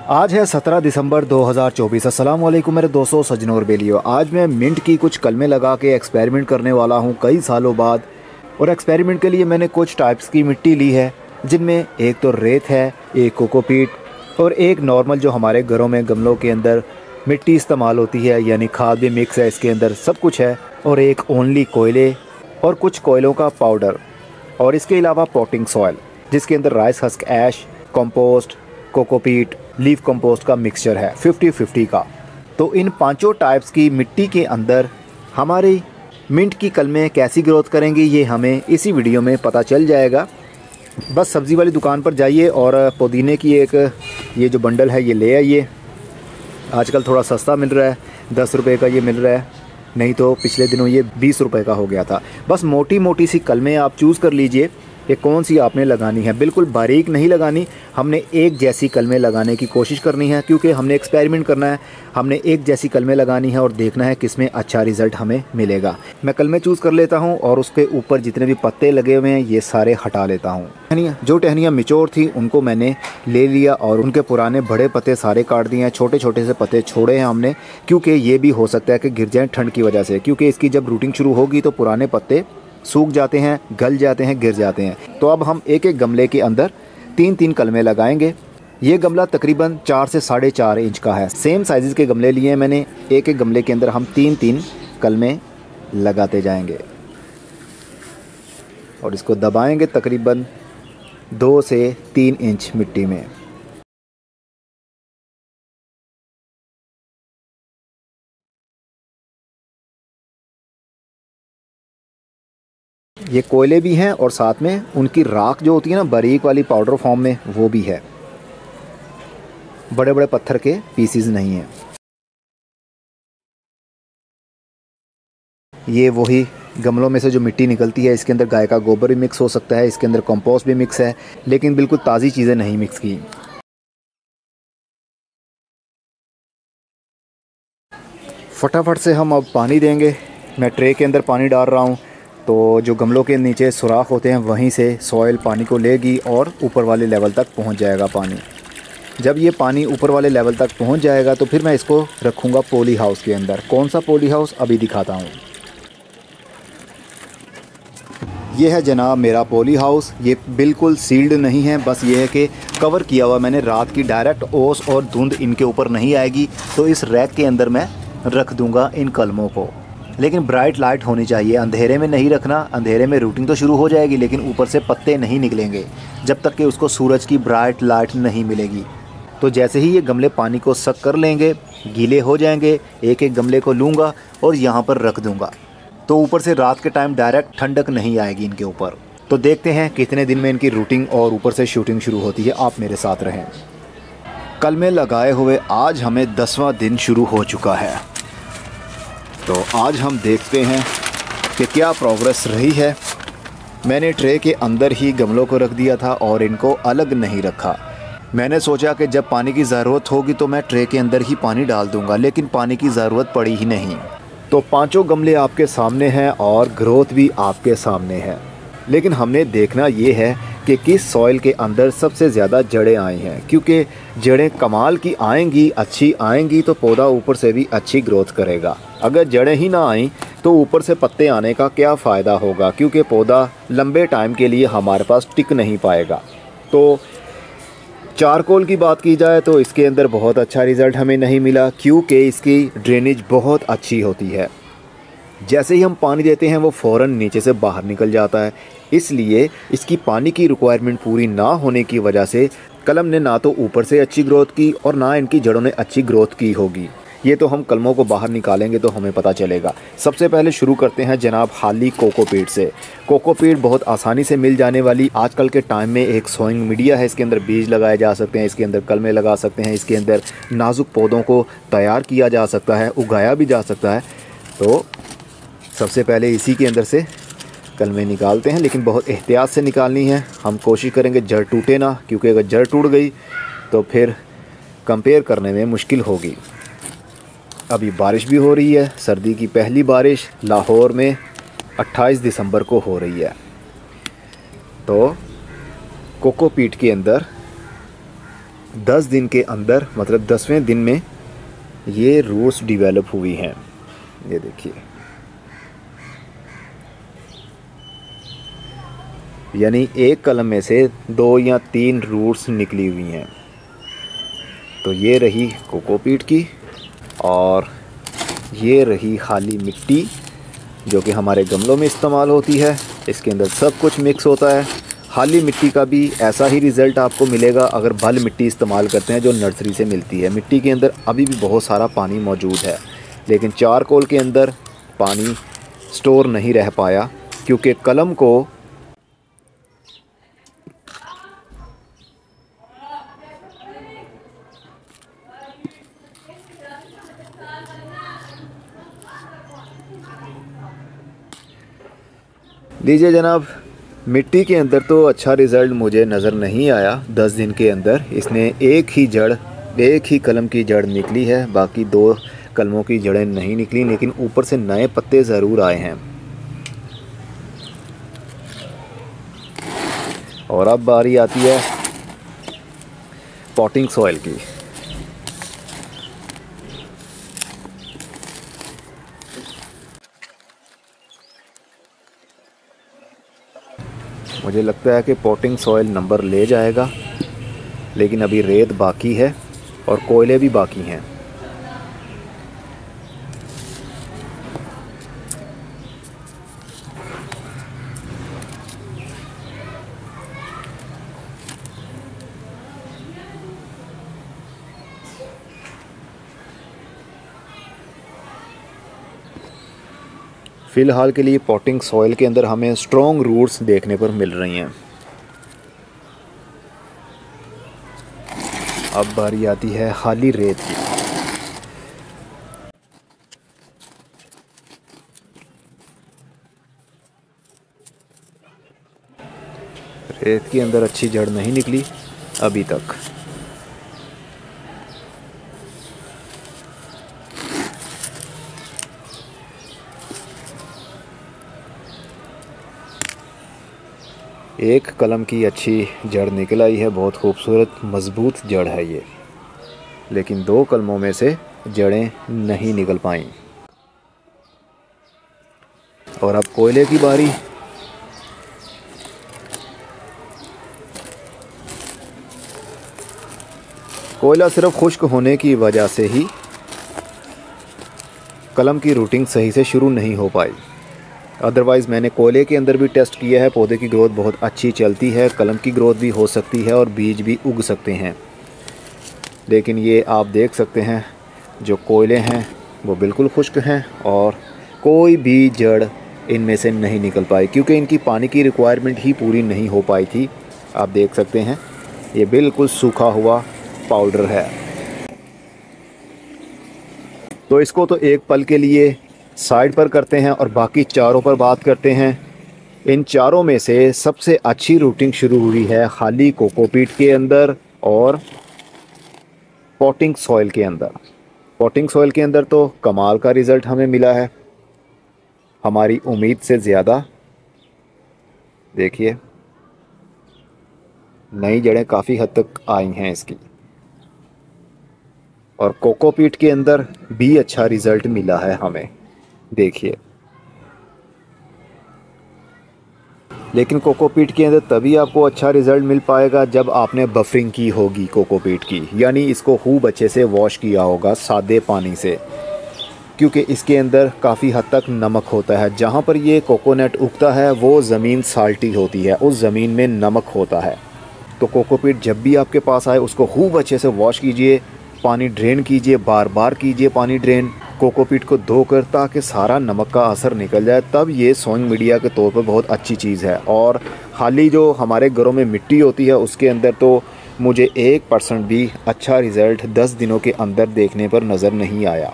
आज है 17 दिसंबर 2024। अस्सलाम वालेकुम मेरे दोस्तों, सज्जनों और बेलियों। आज मैं मिंट की कुछ कलमें लगा के एक्सपेरिमेंट करने वाला हूं कई सालों बाद। और एक्सपेरिमेंट के लिए मैंने कुछ टाइप्स की मिट्टी ली है, जिनमें एक तो रेत है, एक कोकोपीट और एक नॉर्मल जो हमारे घरों में गमलों के अंदर मिट्टी इस्तेमाल होती है, यानी खाद भी मिक्स है इसके अंदर, सब कुछ है। और एक ओनली कोयले और कुछ कोयलों का पाउडर, और इसके अलावा पॉटिंग सॉइल जिसके अंदर राइस हस्क ऐश, कंपोस्ट, कोकोपीट, लीफ कंपोस्ट का मिक्सचर है 50-50 का। तो इन पांचों टाइप्स की मिट्टी के अंदर हमारी मिंट की कलमें कैसी ग्रोथ करेंगी, ये हमें इसी वीडियो में पता चल जाएगा। बस सब्ज़ी वाली दुकान पर जाइए और पुदीने की एक ये जो बंडल है ये ले आइए। आजकल थोड़ा सस्ता मिल रहा है, 10 रुपये का ये मिल रहा है, नहीं तो पिछले दिनों ये 20 रुपये का हो गया था। बस मोटी मोटी सी कलमें आप चूज़ कर लीजिए कि कौन सी आपने लगानी है। बिल्कुल बारीक नहीं लगानी, हमने एक जैसी कलमें लगाने की कोशिश करनी है, क्योंकि हमने एक्सपेरिमेंट करना है। हमने एक जैसी कलमें लगानी है और देखना है किसमें अच्छा रिज़ल्ट हमें मिलेगा। मैं कलमें चूज़ कर लेता हूँ और उसके ऊपर जितने भी पत्ते लगे हुए हैं ये सारे हटा लेता हूँ। जो टहनियाँ मिचोर थी उनको मैंने ले लिया और उनके पुराने बड़े पत्ते सारे काट दिए हैं। छोटे छोटे से पत्ते छोड़े हैं हमने, क्योंकि ये भी हो सकता है कि गिर जाएँ ठंड की वजह से, क्योंकि इसकी जब रूटिंग शुरू होगी तो पुराने पत्ते सूख जाते हैं, गल जाते हैं, गिर जाते हैं। तो अब हम एक एक गमले के अंदर 3-3 कलमें लगाएंगे। ये गमला तकरीबन 4 से 4.5 इंच का है। सेम साइज़ के गमले लिए हैं मैंने। एक एक गमले के अंदर हम 3-3 कलमें लगाते जाएंगे और इसको दबाएंगे तकरीबन 2 से 3 इंच मिट्टी में। ये कोयले भी हैं और साथ में उनकी राख जो होती है ना बारीक वाली पाउडर फॉर्म में, वो भी है। बड़े बड़े पत्थर के पीसीज नहीं हैं। ये वही गमलों में से जो मिट्टी निकलती है, इसके अंदर गाय का गोबर भी मिक्स हो सकता है, इसके अंदर कंपोस्ट भी मिक्स है, लेकिन बिल्कुल ताज़ी चीज़ें नहीं मिक्स की। फटाफट से हम अब पानी देंगे। मैं ट्रे के अंदर पानी डाल रहा हूँ, तो जो गमलों के नीचे सुराख होते हैं वहीं से सॉइल पानी को लेगी और ऊपर वाले लेवल तक पहुंच जाएगा पानी। जब ये पानी ऊपर वाले लेवल तक पहुंच जाएगा तो फिर मैं इसको रखूँगा पॉली हाउस के अंदर। कौन सा पॉली हाउस अभी दिखाता हूँ। ये है जनाब मेरा पॉली हाउस। ये बिल्कुल सील्ड नहीं है, बस ये है कि कवर किया हुआ मैंने। रात की डायरेक्ट ओस और धुंध इनके ऊपर नहीं आएगी, तो इस रैक के अंदर मैं रख दूँगा इन कलमों को। लेकिन ब्राइट लाइट होनी चाहिए, अंधेरे में नहीं रखना। अंधेरे में रूटिंग तो शुरू हो जाएगी, लेकिन ऊपर से पत्ते नहीं निकलेंगे जब तक कि उसको सूरज की ब्राइट लाइट नहीं मिलेगी। तो जैसे ही ये गमले पानी को सक कर लेंगे, गीले हो जाएंगे, एक एक गमले को लूँगा और यहाँ पर रख दूँगा। तो ऊपर से रात के टाइम डायरेक्ट ठंडक नहीं आएगी इनके ऊपर। तो देखते हैं कितने दिन में इनकी रूटिंग और ऊपर से शूटिंग शुरू होती है। आप मेरे साथ रहें। कलमे लगाए हुए आज हमें 10वां दिन शुरू हो चुका है। तो आज हम देखते हैं कि क्या प्रोग्रेस रही है। मैंने ट्रे के अंदर ही गमलों को रख दिया था और इनको अलग नहीं रखा। मैंने सोचा कि जब पानी की ज़रूरत होगी तो मैं ट्रे के अंदर ही पानी डाल दूंगा, लेकिन पानी की ज़रूरत पड़ी ही नहीं। तो पांचों गमले आपके सामने हैं और ग्रोथ भी आपके सामने है। लेकिन हमने देखना ये है कि किस सॉइल के अंदर सबसे ज़्यादा जड़ें आई हैं, क्योंकि जड़ें कमाल की आएंगी, अच्छी आएंगी तो पौधा ऊपर से भी अच्छी ग्रोथ करेगा। अगर जड़ें ही ना आईं तो ऊपर से पत्ते आने का क्या फ़ायदा होगा, क्योंकि पौधा लंबे टाइम के लिए हमारे पास टिक नहीं पाएगा। तो चारकोल की बात की जाए तो इसके अंदर बहुत अच्छा रिज़ल्ट हमें नहीं मिला, क्योंकि इसकी ड्रेनेज बहुत अच्छी होती है। जैसे ही हम पानी देते हैं वो फ़ौरन नीचे से बाहर निकल जाता है। इसलिए इसकी पानी की रिक्वायरमेंट पूरी ना होने की वजह से कलम ने ना तो ऊपर से अच्छी ग्रोथ की और ना इनकी जड़ों ने अच्छी ग्रोथ की होगी। ये तो हम कलमों को बाहर निकालेंगे तो हमें पता चलेगा। सबसे पहले शुरू करते हैं जनाब हाली कोकोपीट से। कोकोपीट बहुत आसानी से मिल जाने वाली आजकल के टाइम में एक सोइंग मीडिया है। इसके अंदर बीज लगाए जा सकते हैं, इसके अंदर कलमें लगा सकते हैं, इसके अंदर नाजुक पौधों को तैयार किया जा सकता है, उगाया भी जा सकता है। तो सबसे पहले इसी के अंदर से कलमें निकालते हैं, लेकिन बहुत एहतियात से निकालनी है। हम कोशिश करेंगे जड़ टूटे ना, क्योंकि अगर जड़ टूट गई तो फिर कंपेयर करने में मुश्किल होगी। अभी बारिश भी हो रही है, सर्दी की पहली बारिश लाहौर में 28 दिसंबर को हो रही है। तो कोकोपीट के अंदर 10 दिन के अंदर, मतलब 10वें दिन में ये रूट्स डेवलप हुई हैं। ये देखिए, यानी एक कलम में से 2 या 3 रूट्स निकली हुई हैं। तो ये रही कोकोपीट की, और ये रही खाली मिट्टी जो कि हमारे गमलों में इस्तेमाल होती है। इसके अंदर सब कुछ मिक्स होता है। खाली मिट्टी का भी ऐसा ही रिज़ल्ट आपको मिलेगा अगर बल मिट्टी इस्तेमाल करते हैं जो नर्सरी से मिलती है। मिट्टी के अंदर अभी भी बहुत सारा पानी मौजूद है, लेकिन चारकोल के अंदर पानी स्टोर नहीं रह पाया क्योंकि कलम को लीजिए जनाब, मिट्टी के अंदर तो अच्छा रिज़ल्ट मुझे नज़र नहीं आया। 10 दिन के अंदर इसने एक ही कलम की जड़ निकली है, बाकी 2 कलमों की जड़ें नहीं निकली, लेकिन ऊपर से नए पत्ते ज़रूर आए हैं। और अब बारी आती है पॉटिंग सॉइल की। मुझे लगता है कि पॉटिंग सॉइल नंबर ले जाएगा, लेकिन अभी रेत बाकी है और कोयले भी बाकी हैं। फ़िलहाल के लिए पॉटिंग सॉइल के अंदर हमें स्ट्रॉन्ग रूट्स देखने पर मिल रही हैं। अब बारी आती है खाली रेत की। रेत के अंदर अच्छी जड़ नहीं निकली अभी तक। एक कलम की अच्छी जड़ निकल आई है, बहुत खूबसूरत मज़बूत जड़ है ये, लेकिन 2 कलमों में से जड़ें नहीं निकल पाईं। और अब कोयले की बारी। कोयला सिर्फ खुश्क होने की वजह से ही कलम की रूटिंग सही से शुरू नहीं हो पाई। अदरवाइज़ मैंने कोयले के अंदर भी टेस्ट किया है, पौधे की ग्रोथ बहुत अच्छी चलती है, कलम की ग्रोथ भी हो सकती है और बीज भी उग सकते हैं। लेकिन ये आप देख सकते हैं जो कोयले हैं वो बिल्कुल खुश्क हैं और कोई भी जड़ इनमें से नहीं निकल पाई क्योंकि इनकी पानी की रिक्वायरमेंट ही पूरी नहीं हो पाई थी। आप देख सकते हैं ये बिल्कुल सूखा हुआ पाउडर है। तो इसको तो एक पल के लिए साइड पर करते हैं और बाकी चारों पर बात करते हैं। इन चारों में से सबसे अच्छी रूटिंग शुरू हुई है खाली कोकोपीट के अंदर और पॉटिंग सॉइल के अंदर। पॉटिंग सॉइल के अंदर तो कमाल का रिज़ल्ट हमें मिला है, हमारी उम्मीद से ज़्यादा। देखिए नई जड़ें काफ़ी हद तक आई हैं इसकी, और कोकोपीट के अंदर भी अच्छा रिज़ल्ट मिला है हमें। देखिए, लेकिन कोकोपीट के अंदर तभी आपको अच्छा रिज़ल्ट मिल पाएगा जब आपने बफरिंग की होगी कोकोपीट की, यानी इसको खूब अच्छे से वॉश किया होगा सादे पानी से, क्योंकि इसके अंदर काफ़ी हद तक नमक होता है। जहाँ पर ये कोकोनट उगता है वो ज़मीन साल्टी होती है, उस ज़मीन में नमक होता है। तो कोकोपीट जब भी आपके पास आए उसको खूब अच्छे से वॉश कीजिए, पानी ड्रेन कीजिए, बार बार कीजिए पानी ड्रेन कोकोपीट को धोकर, ताकि सारा नमक का असर निकल जाए। तब ये सोइंग मीडिया के तौर पर बहुत अच्छी चीज़ है। और खाली जो हमारे घरों में मिट्टी होती है उसके अंदर तो मुझे 1% भी अच्छा रिज़ल्ट 10 दिनों के अंदर देखने पर नज़र नहीं आया।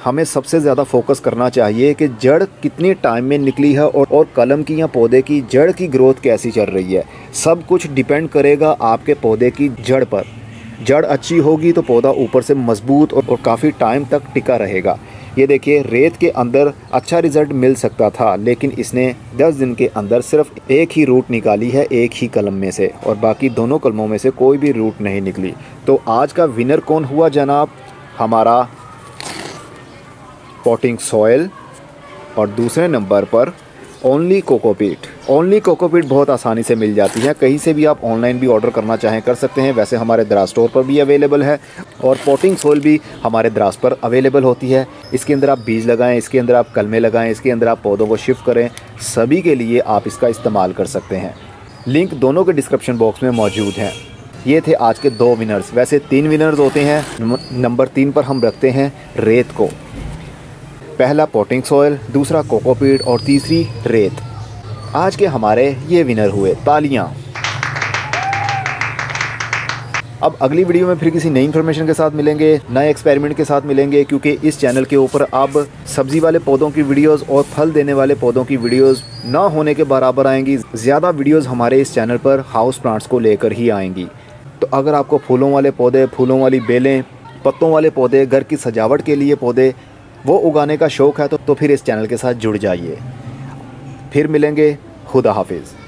हमें सबसे ज़्यादा फोकस करना चाहिए कि जड़ कितनी टाइम में निकली है और कलम की या पौधे की जड़ की ग्रोथ कैसी चल रही है। सब कुछ डिपेंड करेगा आपके पौधे की जड़ पर। जड़ अच्छी होगी तो पौधा ऊपर से मजबूत और काफ़ी टाइम तक टिका रहेगा। ये देखिए, रेत के अंदर अच्छा रिज़ल्ट मिल सकता था, लेकिन इसने 10 दिन के अंदर सिर्फ एक ही रूट निकाली है, एक ही कलम में से, और बाकी दोनों कलमों में से कोई भी रूट नहीं निकली। तो आज का विनर कौन हुआ जनाब? हमारा पॉटिंग सॉइल, और दूसरे नंबर पर ओनली कोकोपीट। ओनली कोकोपीट बहुत आसानी से मिल जाती है, कहीं से भी आप ऑनलाइन भी ऑर्डर करना चाहें कर सकते हैं। वैसे हमारे द्रास स्टोर पर भी अवेलेबल है, और पॉटिंग सोइल भी हमारे द्रास पर अवेलेबल होती है। इसके अंदर आप बीज लगाएं, इसके अंदर आप कलमे लगाएं, इसके अंदर आप पौधों को शिफ्ट करें, सभी के लिए आप इसका इस्तेमाल कर सकते हैं। लिंक दोनों के डिस्क्रिप्शन बॉक्स में मौजूद हैं। ये थे आज के 2 विनर्स। वैसे 3 विनर्स होते हैं। नंबर 3 पर हम रखते हैं रेत को। पहला पॉटिंग सॉइल, दूसरा कोकोपीट और तीसरी रेत। आज के हमारे ये विनर हुए। तालियां। अब अगली वीडियो में फिर किसी नई इन्फॉर्मेशन के साथ मिलेंगे, नए एक्सपेरिमेंट के साथ मिलेंगे, क्योंकि इस चैनल के ऊपर अब सब्ज़ी वाले पौधों की वीडियोस और फल देने वाले पौधों की वीडियोस ना होने के बराबर आएंगी। ज़्यादा वीडियोस हमारे इस चैनल पर हाउस प्लांट्स को लेकर ही आएंगी। तो अगर आपको फूलों वाले पौधे, फूलों वाली बेलें, पत्तों वाले पौधे, घर की सजावट के लिए पौधे वो उगाने का शौक़ है तो फिर इस चैनल के साथ जुड़ जाइए। फिर मिलेंगे। खुदा हाफिज़।